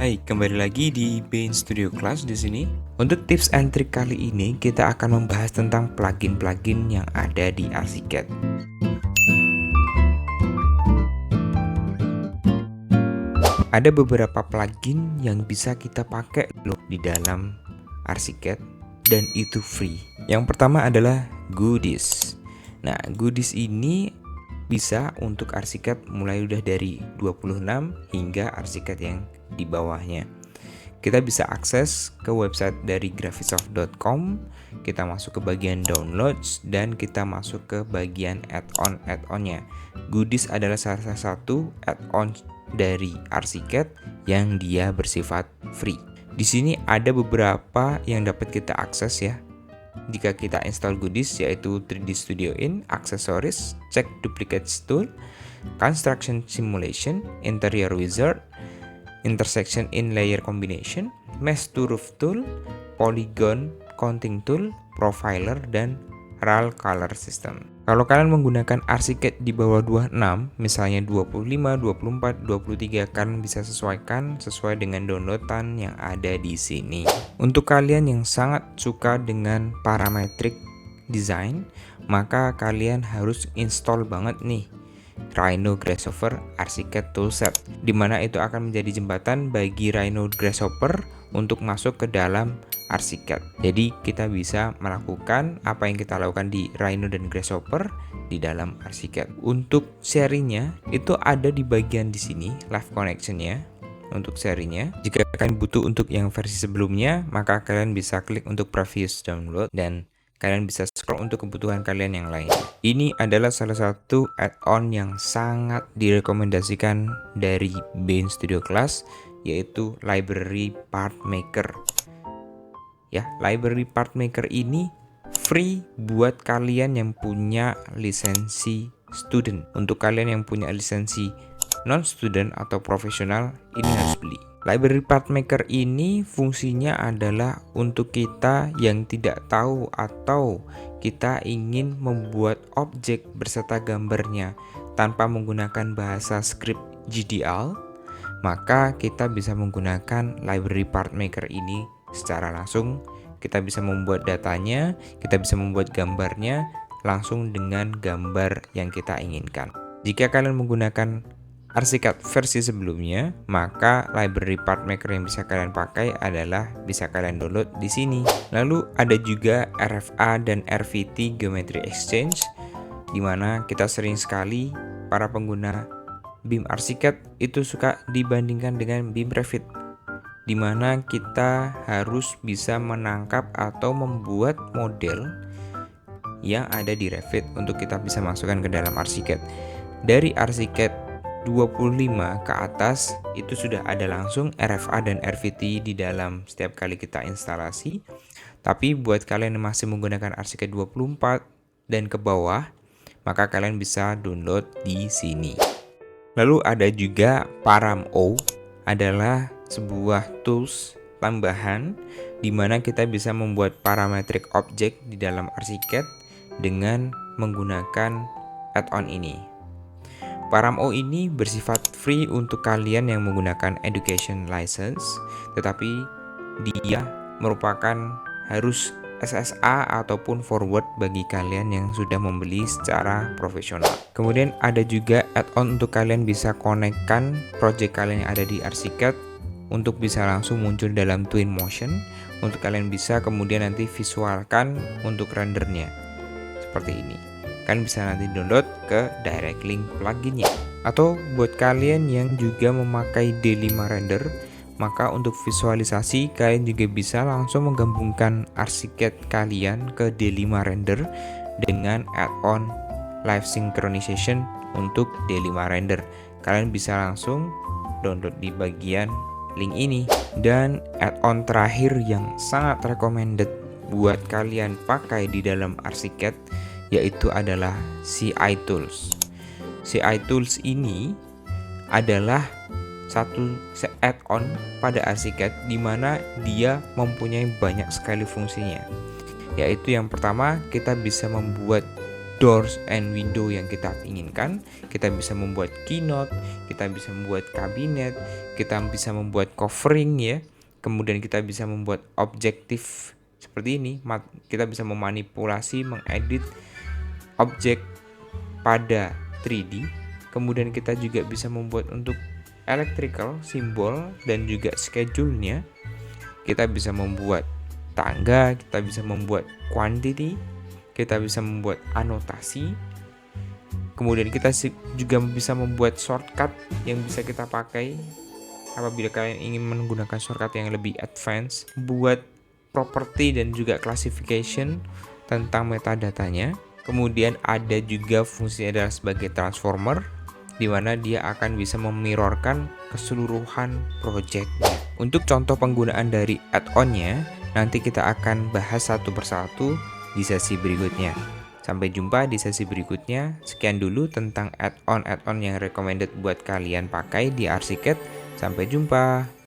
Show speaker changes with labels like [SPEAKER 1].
[SPEAKER 1] Hai, kembali lagi di Bain Studio Class di sini. Untuk tips and trick kali ini kita akan membahas tentang plugin-plugin yang ada di Archicad. Ada beberapa plugin yang bisa kita pakai loh di dalam Archicad dan itu free. Yang pertama adalah Goodies. Nah, Goodies ini bisa untuk Archicad mulai udah dari 26 hingga Archicad yang di bawahnya. Kita bisa akses ke website dari graphisoft.com, kita masuk ke bagian downloads dan kita masuk ke bagian add-onnya. Goodies adalah salah satu add-on dari Archicad yang dia bersifat free. Di sini ada beberapa yang dapat kita akses ya. Jika kita install Goodies, yaitu 3D Studio In, Accessories, Check Duplicates Tool, Construction Simulation, Interior Wizard, Intersection in Layer Combination, Mesh to Roof Tool, Polygon Counting Tool, Profiler, dan RAL Color System. Kalau kalian menggunakan Archicad di bawah 26, misalnya 25, 24, 23, kalian bisa sesuaikan sesuai dengan downloadan yang ada di sini. Untuk kalian yang sangat suka dengan parametric design, maka kalian harus install banget nih Rhino Grasshopper Archicad Toolset, dimana itu akan menjadi jembatan bagi Rhino Grasshopper untuk masuk ke dalam Archicad. Jadi kita bisa melakukan apa yang kita lakukan di Rhino dan Grasshopper di dalam Archicad. Untuk serinya itu ada di bagian di sini, live connection-nya. Untuk serinya, jika kalian butuh untuk yang versi sebelumnya, maka kalian bisa klik untuk previous download dan kalian bisa scroll untuk kebutuhan kalian yang lain. Ini adalah salah satu add-on yang sangat direkomendasikan dari Bain Studio Class, yaitu Library Part Maker. Ya, Library Part Maker ini free buat kalian yang punya lisensi student. Untuk kalian yang punya lisensi non-student atau profesional, ini harus beli. Library Part Maker ini fungsinya adalah untuk kita yang tidak tahu atau kita ingin membuat objek beserta gambarnya tanpa menggunakan bahasa script GDL, maka kita bisa menggunakan Library Part Maker ini secara langsung. Kita bisa membuat datanya, kita bisa membuat gambarnya langsung dengan gambar yang kita inginkan. Jika kalian menggunakan Archicad versi sebelumnya, maka Library Part Maker yang bisa kalian pakai adalah bisa kalian download di sini. Lalu ada juga RFA dan RVT Geometry Exchange, di mana kita sering sekali para pengguna BIM Archicad itu suka dibandingkan dengan BIM Revit, di mana kita harus bisa menangkap atau membuat model yang ada di Revit untuk kita bisa masukkan ke dalam Archicad. Dari Archicad 25 ke atas itu sudah ada langsung RFA dan RVT di dalam setiap kali kita instalasi. Tapi buat kalian yang masih menggunakan Archicad 24 dan ke bawah, maka kalian bisa download di sini. Lalu ada juga Param-O, adalah sebuah tools tambahan di mana kita bisa membuat parametric object di dalam Archicad dengan menggunakan add-on ini. Param-O ini bersifat free untuk kalian yang menggunakan education license, tetapi dia merupakan harus SSA ataupun forward bagi kalian yang sudah membeli secara profesional. Kemudian ada juga add-on untuk kalian bisa konekkan project kalian yang ada di Archicad untuk bisa langsung muncul dalam Twinmotion, untuk kalian bisa kemudian nanti visualkan untuk rendernya seperti ini. Kalian bisa nanti download ke direct link pluginnya. Atau buat kalian yang juga memakai D5 render, maka untuk visualisasi kalian juga bisa langsung menggabungkan Archicad kalian ke D5 render dengan add-on live synchronization untuk D5 render. Kalian bisa langsung download di bagian link ini. Dan add-on terakhir yang sangat recommended buat kalian pakai di dalam Archicad yaitu adalah CI Tools. CI Tools ini adalah satu add-on pada Archicad di mana dia mempunyai banyak sekali fungsinya. Yaitu yang pertama, kita bisa membuat doors and window yang kita inginkan. Kita bisa membuat keynote, kita bisa membuat kabinet, kita bisa membuat covering ya. Kemudian kita bisa membuat objektif seperti ini. Kita bisa memanipulasi, mengedit objek pada 3D. Kemudian kita juga bisa membuat untuk electrical, simbol, dan juga schedule-nya. Kita bisa membuat tangga, kita bisa membuat quantity, kita bisa membuat anotasi. Kemudian kita juga bisa membuat shortcut yang bisa kita pakai apabila kalian ingin menggunakan shortcut yang lebih advance, buat property dan juga classification tentang metadatanya. Kemudian ada juga fungsi adalah sebagai transformer, di mana dia akan bisa memirrorkan keseluruhan projectnya. Untuk contoh penggunaan dari add-onnya, nanti kita akan bahas satu persatu di sesi berikutnya. Sampai jumpa di sesi berikutnya. Sekian dulu tentang add-on yang recommended buat kalian pakai di Archicad. Sampai jumpa.